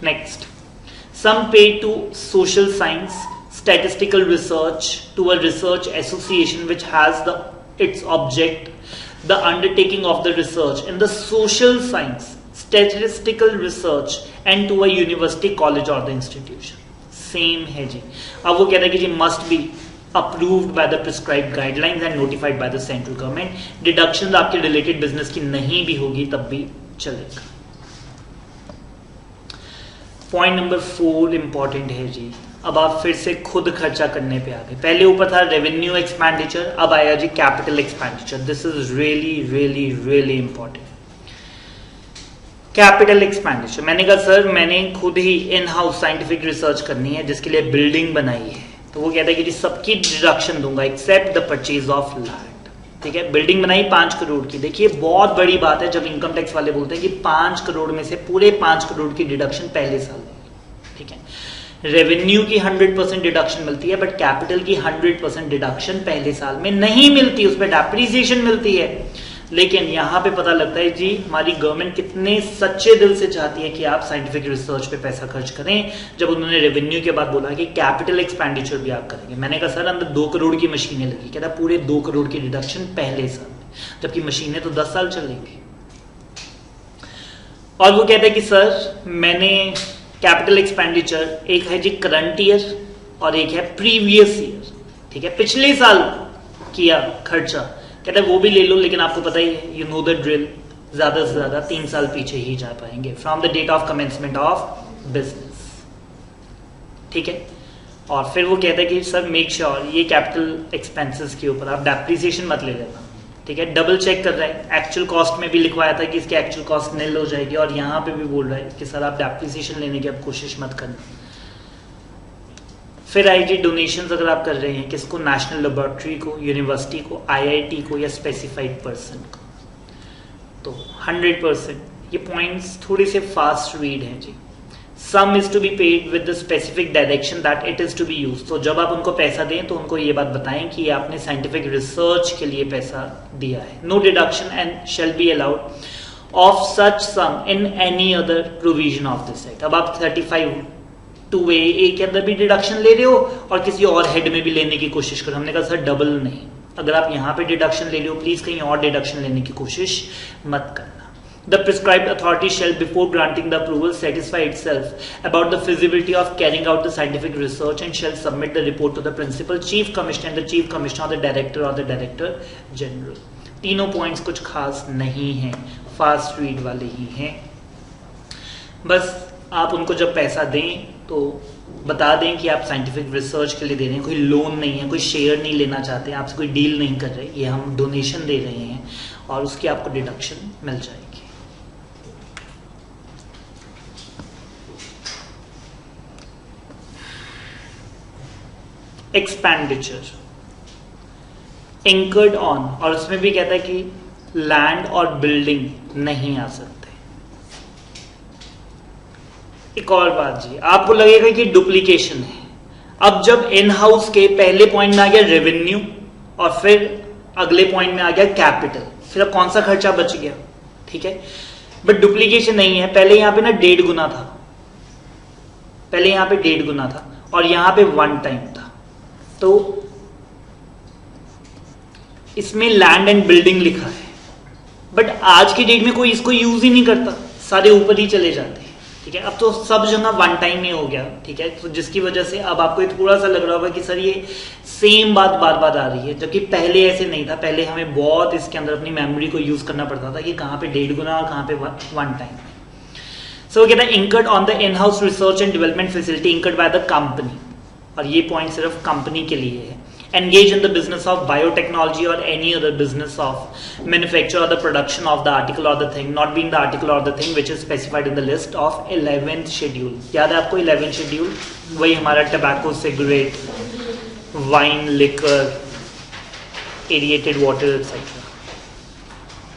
Next, some पे to social science statistical research to a research association which has its object the undertaking of the research in the social science, statistical research and to a university, college or the institution. Same है जी. अब वो कहता है कि जी must be approved by the prescribed guidelines and notified by the central government. Deductions आपके related business की नहीं भी होगी तब भी चलेगा. पॉइंट नंबर 4 इंपॉर्टेंट है जी. अब आप फिर से खुद खर्चा करने पे आ गए. पहले ऊपर था रेवेन्यू एक्सपेंडिचर, अब आया जी capital expenditure. This is really really really important. Capital expenditure, मैंने कहा सर मैंने खुद ही इन हाउस साइंटिफिक रिसर्च करनी है जिसके लिए बिल्डिंग बनाई है, तो वो कहता है कि जी सबकी डिडक्शन दूंगा except the purchase of land. ठीक है, बिल्डिंग बनाई 5 करोड़ की. देखिए बहुत बड़ी बात है जब इनकम टैक्स वाले बोलते हैं कि 5 करोड़ में से पूरे 5 करोड़ की डिडक्शन पहले साल में. ठीक है, रेवेन्यू की 100% डिडक्शन मिलती है बट कैपिटल की 100% डिडक्शन पहले साल में नहीं मिलती, उस पर डेप्रिसिएशन मिलती है. लेकिन यहां पे पता लगता है जी हमारी गवर्नमेंट कितने सच्चे दिल से चाहती है कि आप साइंटिफिक रिसर्च पे पैसा खर्च करें, जब उन्होंने रेवेन्यू के बाद बोला कि कैपिटल एक्सपेंडिचर भी आप करेंगे. मैंने कहा सर अंदर 2 करोड़ की मशीनें लगी, कहता पूरे 2 करोड़ की डिडक्शन पहले साल में, जबकि मशीनें तो 10 साल चलेंगी. और वो कहता है कि सर मैंने कैपिटल एक्सपेंडिचर एक है जी करंट ईयर और एक है प्रीवियस ईयर. ठीक है, पिछले साल किया खर्चा, कहते हैं वो भी ले लो, लेकिन आपको पता ही है यू नो द ड्रिल, ज्यादा से ज्यादा 3 साल पीछे ही जा पाएंगे from the date of commencement of business. ठीक है, और फिर वो कहता है कि सर मेक श्योर ये कैपिटल एक्सपेंसेस के ऊपर आप डेप्रिसिएशन मत ले लेना. ठीक है, डबल चेक कर रहा है. एक्चुअल कॉस्ट में भी लिखवाया था कि इसकी एक्चुअल कॉस्ट निल हो जाएगी, और यहाँ पे भी बोल रहा है कि सर आप डेप्रिसिएशन लेने की आप कोशिश मत करना. फिर आई जी डोनेशंस अगर आप कर रहे हैं किसको, नेशनल लेबोरेटरी को, यूनिवर्सिटी को, आईआईटी को या स्पेसिफाइड पर्सन को, तो 100%. ये पॉइंट्स थोड़े से फास्ट रीड हैं जी. Sum is to be paid with the specific direction that it is to be use. तो जब आप उनको पैसा दें तो उनको ये बात बताएं कि आपने साइंटिफिक रिसर्च के लिए पैसा दिया है. No deduction and shall be allowed of such sum in any other provision of this act. अब आप 35(2)(a) के अंदर भी डिडक्शन ले रहे हो और किसी और हेड में भी लेने की कोशिश करो. हमने कहा सर डबल नहीं, अगर आप यहां पे डिडक्शन ले रहे हो प्लीज कहीं और डिडक्शन लेने की कोशिश मत करना. The prescribed authority shall, before granting the approval, satisfy itself about the feasibility of carrying out the scientific research and shall submit the report to the principal, chief commissioner, and the chief commissioner or the director or the director general. तीनों points कुछ खास नहीं हैं, fast read वाले ही हैं. बस आप उनको जब पैसा दें तो बता दें कि आप साइंटिफिक रिसर्च के लिए दे रहे हैं, कोई लोन नहीं है, कोई शेयर नहीं लेना चाहते, आपसे कोई डील नहीं कर रहे, ये हम डोनेशन दे रहे हैं और उसकी आपको डिडक्शन मिल जाएगी. एक्सपेंडिचर इंकर्ड ऑन, और उसमें भी कहता है कि लैंड और बिल्डिंग नहीं आ सकते. एक और बात जी, आपको लगेगा कि डुप्लीकेशन है. अब जब इन हाउस के पहले पॉइंट में आ गया रेवेन्यू और फिर अगले पॉइंट में आ गया कैपिटल, फिर अब कौन सा खर्चा बच गया. ठीक है, बट डुप्लीकेशन नहीं है. पहले यहां पे ना 1.5 गुना था, पहले यहां पे 1.5 गुना था और यहां पे 1 टाइम था. तो इसमें लैंड एंड बिल्डिंग लिखा है, बट आज की डेट में कोई इसको यूज ही नहीं करता, सारे ऊपर ही चले जाते हैं. ठीक है, अब तो सब जगह 1 टाइम ही हो गया. ठीक है, तो जिसकी वजह से अब आपको थोड़ा सा लग रहा होगा कि सर ये सेम बात बार बार आ रही है, जबकि पहले ऐसे नहीं था. पहले हमें बहुत इसके अंदर अपनी मेमोरी को यूज करना पड़ता था कि कहां पे 1.5 गुना और कहां पे 1 टाइम. सो कहता है incurred on the in house research and development facility incurred by the company, और ये पॉइंट सिर्फ कंपनी के लिए है. engage in the business of biotechnology or any other business of manufacture or the production of the article or the thing not being the article or the thing which is specified in the list of 11th schedule. याद है आपको 11th schedule? वही हमारा tobacco, cigarette, wine, liquor, aerated water etc.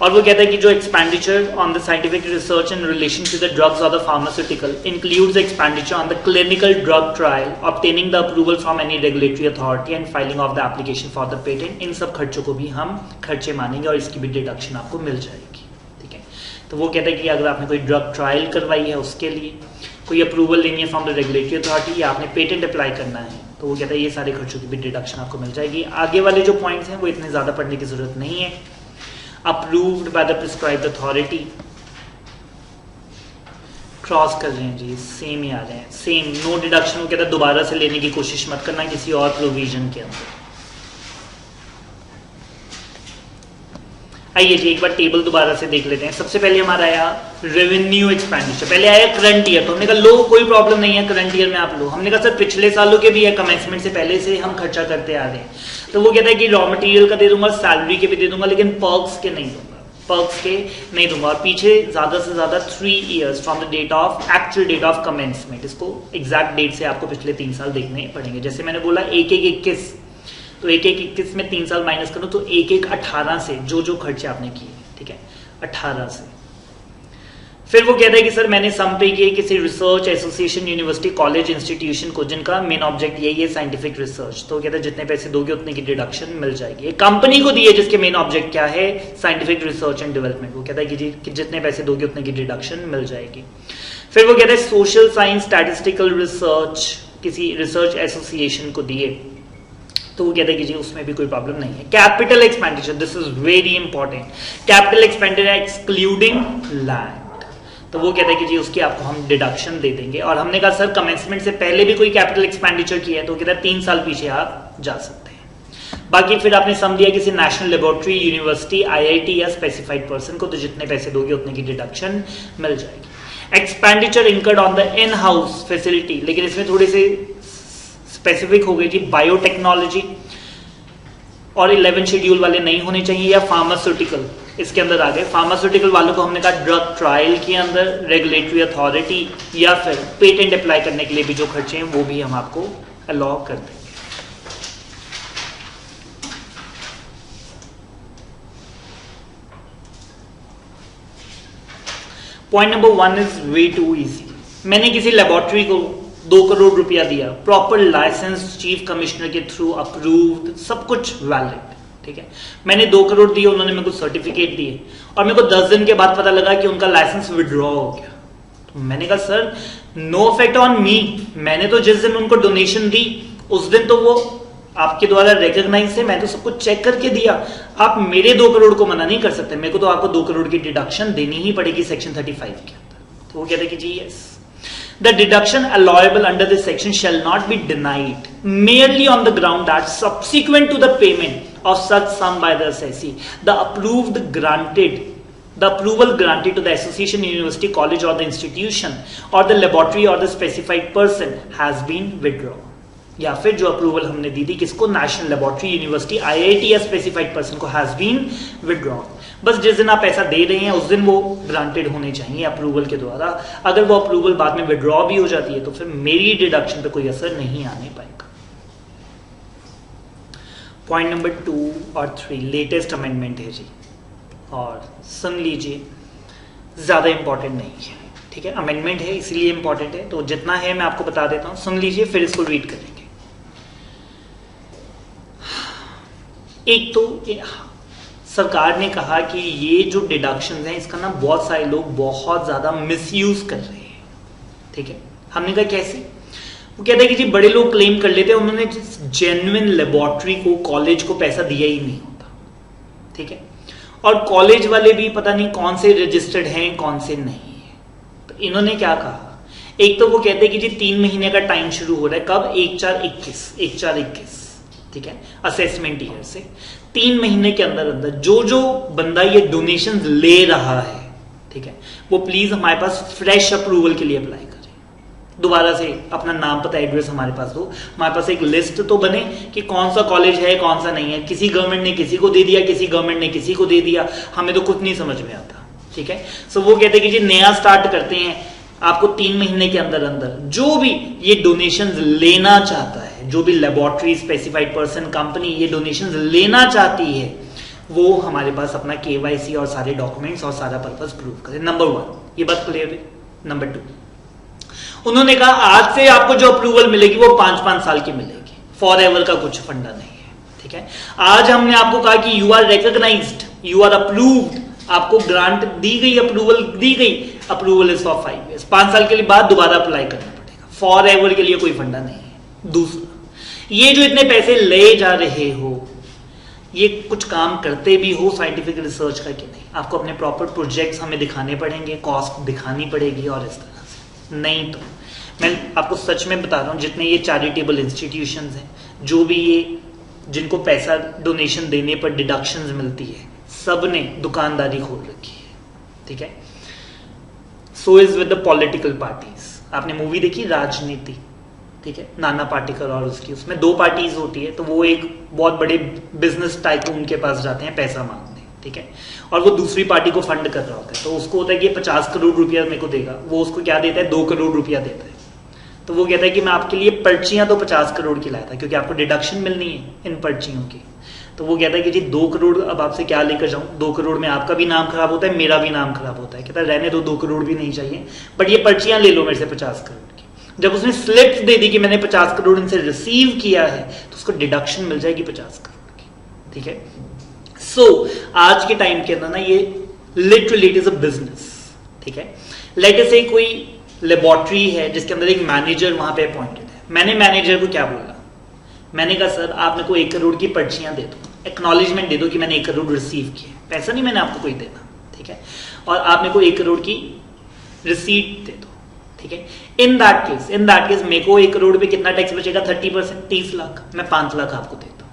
और वो कहता है कि जो expenditure on the scientific research in relation to the drugs और the pharmaceutical includes expenditure on the clinical drug trial, obtaining the approval from any regulatory authority and filing of the application for the patent. इन सब खर्चों को भी हम खर्चे मानेंगे और इसकी भी डिडक्शन आपको मिल जाएगी. ठीक है, तो वो कहता है कि अगर आपने कोई ड्रग ट्रायल करवाई है उसके लिए, कोई अप्रूवल लेनी है फ्रॉम द रेगुलेटरी अथॉरिटी, या आपने पेटेंट अप्लाई करना है, तो वो कहता है ये सारे खर्चों की भी डिडक्शन आपको मिल जाएगी। आगे वाले जो पॉइंट्स हैं वो इतने ज़्यादा पढ़ने की जरूरत नहीं है। Approved by the prescribed authority, cross कर रहे हैं जी, सेम ही आ रहे हैं, सेम नो डिडक्शन। वो कहता है दोबारा से लेने की कोशिश मत करना किसी और प्रोविजन के अंदर। आइए जी एक बार टेबल दोबारा से देख लेते हैं। सबसे पहले हमारा आया रेवेन्यू एक्सपेंडिचर, पहले आया करंट ईयर, तो हमने कहा लो कोई प्रॉब्लम नहीं है, करंट ईयर में आप लो। हमने कहा सर पिछले सालों के भी है, कमेंसमेंट से पहले से हम खर्चा करते आ रहे हैं। तो वो कहता है कि रॉ मटेरियल का दे दूंगा, सैलरी के भी दे दूंगा, लेकिन पर्क्स के नहीं दूंगा, पर्क्स के नहीं दूंगा। और पीछे ज्यादा से ज्यादा 3 years from the date of actual date of commencement, इसको एग्जैक्ट डेट से आपको पिछले 3 साल देखने पड़ेंगे। जैसे मैंने बोला 1/1/21, तो 1/1/21 में 3 साल माइनस करो तो 1/1/18 से जो खर्चे आपने किए, ठीक है, 18 से। फिर वो कहता है कि सर मैंने सम पे किए किसी research association, university, college, institution को जिनका मेन ऑब्जेक्ट यही है साइंटिफिक रिसर्च, तो कहता है जितने पैसे दोगे उतने की डिडक्शन मिल जाएगी। एक कंपनी को दिए जिसके मेन ऑब्जेक्ट क्या है, साइंटिफिक रिसर्च एंड डेवलपमेंट, वो कहता है कि जितने पैसे दोगे उतने की डिडक्शन मिल जाएगी। फिर वो कहता है सोशल साइंस, स्टैटिस्टिकल रिसर्च किसी रिसर्च एसोसिएशन को दिए, तो वो कहते हैं कि जी उसमें भी कोई प्रॉब्लम नहीं है। Capital expenditure, this is very important, capital expenditure excluding land, तो वो कहते हैं कि जी उसकी आपको हम डिडक्शन दे देंगे। और हमने कहा सर कमेंसमेंट से पहले भी कोई कैपिटल एक्सपेंडिचर किया है, तो कहता है 3 साल पीछे आप जा सकते हैं। बाकी फिर आपने सम दिया किसी नेशनल लेबोरेटरी, यूनिवर्सिटी, आईआईटी या स्पेसिफाइड पर्सन को, तो जितने पैसे दोगे उतने की डिडक्शन मिल जाएगी। Expenditure incurred on the in house facility, लेकिन इसमें थोड़ी सी स्पेसिफिक हो गई जी, बायोटेक्नोलॉजी और 11 शेड्यूल वाले नहीं होने चाहिए, या फार्मास्यूटिकल इसके अंदर आ गए। फार्मास्यूटिकल वालों को हमने कहा ड्रग ट्रायल के अंदर, रेगुलेटरी अथॉरिटी या फिर पेटेंट अप्लाई करने के लिए भी जो खर्चे हैं वो भी हम आपको अलाउ कर देंगे। Point number 1 is way too easy. मैंने किसी लेबोरेटरी को 2 करोड़ रुपया दिया, प्रॉपर लाइसेंस, चीफ कमिश्नर के थ्रू अप्रूव्ड, सब कुछ वैलिड, ठीक है। मैंने 2 करोड़ दिए, उन्होंने मेरे को सर्टिफिकेट दिए, और मेरे को 10 दिन के बाद पता लगा कि उनका लाइसेंस विड्रॉ हो गया। तो मैंने कहा sir no effect on me, मैंने तो जिस दिन उनको डोनेशन दी उस दिन तो वो आपके द्वारा रिकॉग्नाइज है, मैं तो सब कुछ चेक करके दिया, आप मेरे 2 करोड़ को मना नहीं कर सकते, मेरे को तो आपको 2 करोड़ की डिडक्शन देनी ही पड़ेगी सेक्शन 35 के अंदर। तो वो कहते कि जी yes, the deduction allowable under this section shall not be denied merely on the ground that subsequent to the payment of such sum by the assessee, the approval granted to the association, university, college or the institution or the laboratory or the specified person has been withdrawn। या फिर जो approval हमने दी थी किसको, national laboratory, university, IIT या specified person को, has been withdrawn. बस जिस दिन आप पैसा दे रहे हैं उस दिन वो ग्रांटेड होने चाहिए अप्रूवल के द्वारा। अगर वो अप्रूवल बाद में विड्रॉ भी हो जाती है तो फिर मेरी डिडक्शन पे कोई असर नहीं आने पाएगा। पॉइंट नंबर 2 और 3 लेटेस्ट अमेंडमेंट है जी, और सुन लीजिए, ज्यादा इंपॉर्टेंट नहीं है, ठीक है, अमेंडमेंट है इसीलिए इंपॉर्टेंट है, तो जितना है मैं आपको बता देता हूं, सुन लीजिए फिर इसको रीड करेंगे। एक तो सरकार ने कहा कि ये जो डिडक्शंस हैं इसका ना बहुत सारे लोग बहुत ज्यादा मिसयूज कर रहे हैं, ठीक है। हमने कहा कैसे, वो कहते हैं कि जी बड़े लोग क्लेम कर लेते हैं उन्होंने जेन्युइन लेबोरेटरी को, कॉलेज को पैसा दिया ही नहीं होता, ठीक है, और कॉलेज वाले भी पता नहीं कौन से रजिस्टर्ड हैं कौन से नहीं है। तो इन्होंने क्या कहा, एक तो वो कहते हैं कि जी 3 महीने का टाइम शुरू हो रहा है, कब, 1/4/21, ठीक है, असेसमेंट ईयर से 3 महीने के अंदर अंदर जो बंदा ये डोनेशन ले रहा है, ठीक है, वो प्लीज हमारे पास फ्रेश अप्रूवल के लिए अप्लाई करें, दोबारा से अपना नाम पता एड्रेस हमारे पास दो, हमारे पास एक लिस्ट तो बने कि कौन सा कॉलेज है कौन सा नहीं है। किसी गवर्नमेंट ने किसी को दे दिया, किसी गवर्नमेंट ने किसी को दे दिया, हमें तो कुछ नहीं समझ में आता, ठीक है। सो वो कहते हैं कि जी नया स्टार्ट करते हैं, आपको 3 महीने के अंदर अंदर जो भी ये डोनेशन लेना चाहता है, जो भी लेबोरेटरी, स्पेसिफाइड पर्सन, कंपनी ये डोनेशन लेना चाहती है, वो हमारे पास अपना केवाईसी और सारे डॉक्यूमेंट्स और सारा पर्पस प्रूव करे। नंबर 1 ये बात क्लियर है। नंबर 2 उन्होंने कहा आज से आपको जो अप्रूवल मिलेगी वो 5-5 साल की मिलेगी, फॉर एवर का कुछ फंडा नहीं है, ठीक है। आज हमने आपको कहा कि you are recognised, you are approved, आपको ग्रांट दी गई, अप्रूवल दी गई, अप्रूवल इज फॉर 5 years, 5 साल के लिए बाद दोबारा अप्लाई करना पड़ेगा, फॉर एवर के लिए कोई फंडा नहीं है। दूसरा, ये जो इतने पैसे ले जा रहे हो, ये कुछ काम करते भी हो साइंटिफिक रिसर्च का कि नहीं, आपको अपने प्रॉपर प्रोजेक्ट्स हमें दिखाने पड़ेंगे, कॉस्ट दिखानी पड़ेगी, और इस तरह से। नहीं तो मैं आपको सच में बता रहा हूँ, जितने ये चैरिटेबल इंस्टीट्यूशंस हैं, जो भी ये जिनको पैसा डोनेशन देने पर डिडक्शंस मिलती है, सब ने दुकानदारी खोल रखी है, ठीक है। So is with the political parties. आपने मूवी देखी राजनीति, ठीक है, नाना पाटेकर और उसकी, उसमें 2 पार्टीज होती है, तो वो एक बहुत बड़े बिजनेस टाइकून के पास जाते हैं पैसा मांगने, ठीक है, और वो दूसरी पार्टी को फंड कर रहा होता है, तो उसको होता है कि 50 करोड़ रुपया मेरे को देगा, वो उसको क्या देता है, 2 करोड़ रुपया देता है। तो वो कहता है कि मैं आपके लिए पर्चियां तो 50 करोड़ की लाया था, क्योंकि आपको डिडक्शन मिलनी है इन पर्चियों की। तो वो कहता है कि जी 2 करोड़ अब आपसे क्या लेकर जाऊं, 2 करोड़ में आपका भी नाम खराब होता है, मेरा भी नाम खराब होता है। कहता है रहने दो, 2 करोड़ भी नहीं चाहिए, बट ये पर्चियां ले लो मेरे से 50 करोड़ की। जब उसने स्लिप्स दे दी कि मैंने 50 करोड़ इनसे रिसीव किया है, तो उसको डिडक्शन मिल जाएगी 50 करोड़ की, ठीक है। सो आज के टाइम के अंदर ना ये literally it is a business, ठीक है। लेट अस से कोई लेबोरेटरी है जिसके अंदर एक मैनेजर वहां पे अपॉइंटेड है। मैंने मैनेजर को क्या बोला, मैंने कहा सर आप मेरे को 1 करोड़ की पर्चियां दे दो, एक्नॉलेजमेंट दे दो कि मैंने 1 करोड़ रिसीव किया, पैसा नहीं मैंने आपको कोई देना, ठीक है, और आप मेरे को 1 करोड़ की रिसीट दे दो, ठीक है। इन दैट केस मेरे को 1 करोड़ पे कितना टैक्स बचेगा, 30%, 30 लाख, मैं 5 लाख आपको देता हूँ।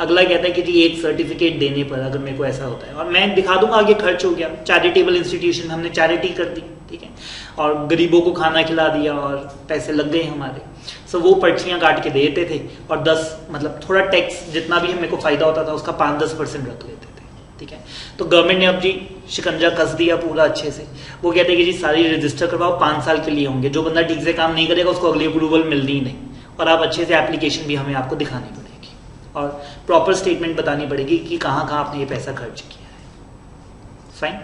अगला कहता है कि जी एक सर्टिफिकेट देने पर अगर मेरे को ऐसा होता है, और मैं दिखा दूंगा आगे खर्च हो गया, चैरिटेबल इंस्टीट्यूशन हमने चैरिटी कर दी, ठीक है, और गरीबों को खाना खिला दिया और पैसे लग गए हमारे। सो वो पर्चियां काट के देते थे, और 10 मतलब थोड़ा टैक्स जितना भी मेरे को फायदा होता था उसका 5-10% रख लेते थे, ठीक है। तो गवर्नमेंट ने अब जी शिकंजा कस दिया पूरा अच्छे से। वो कहते हैं कि जी सारी रजिस्टर करवाओ, 5 साल के लिए होंगे, जो बंदा ठीक से काम नहीं करेगा उसको अगली अप्रूवल मिलनी ही नहीं, और आप अच्छे से एप्लीकेशन भी हमें आपको दिखानी पड़ेगी, और प्रॉपर स्टेटमेंट बतानी पड़ेगी कि कहाँ कहाँ आपने ये पैसा खर्च किया है। फाइन,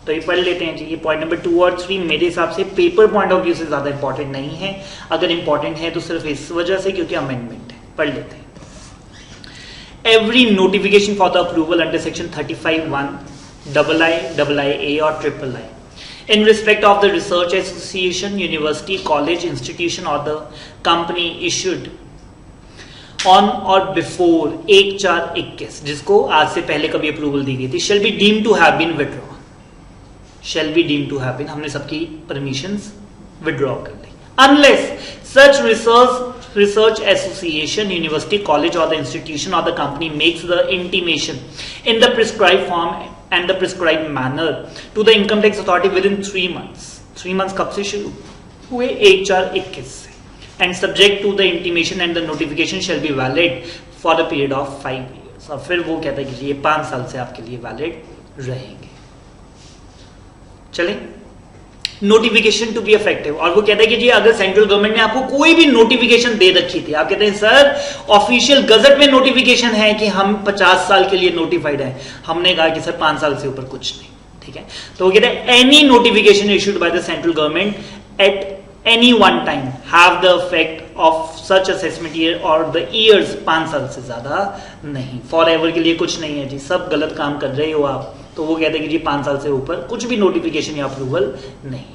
तो ये पढ़ लेते हैं जी। ये पॉइंट नंबर 2 और 3 मेरे हिसाब से पेपर पॉइंट ऑफ व्यू से ज्यादा इंपॉर्टेंट नहीं है, अगर इंपॉर्टेंट है तो सिर्फ इस वजह से क्योंकि अमेंडमेंट है। पढ़ लेते हैं। Every notification for the approval under section 35(1) III, और III in respect of the research association, university, college, institution or the company issued on or before 1/4/21, जिसको आज से पहले कभी अप्रूवल दी गई थी, shall be deemed to have been withdrawn, shall be deemed to have been, हमने सबकी permissions withdraw कर ली, unless such research association, university, college or the institution or the company makes the intimation in the prescribed form and the prescribed manner to the income tax authority within 3 months। 3 months कब से शुरू हुए, 1/4/21 से, and subject to the intimation and the notification shall be valid for a period of 5 years। और फिर वो कहता है कि ये 5 साल से आपके लिए वैलिड रहेंगे। चलें, नोटिफिकेशन टू बी इफेक्टिव, और वो कहता है कि जी अगर सेंट्रल गवर्नमेंट ने आपको कोई भी नोटिफिकेशन दे रखी थी, आप कहते हैं सर ऑफिशियल गजट में नोटिफिकेशन है कि हम 50 साल के लिए नोटिफाइड हैं, हमने कहा कि सर 5 साल से ऊपर कुछ नहीं, ठीक है। तो वो कहते हैं any notification issued by the central government at any one time have the effect of such assessment year or the years, 5 साल से ज्यादा नहीं, फॉर एवर के लिए कुछ नहीं है जी, सब गलत काम कर रहे हो आप। तो वो कहते हैं कि जी 5 साल से ऊपर कुछ भी नोटिफिकेशन या अप्रूवल नहीं।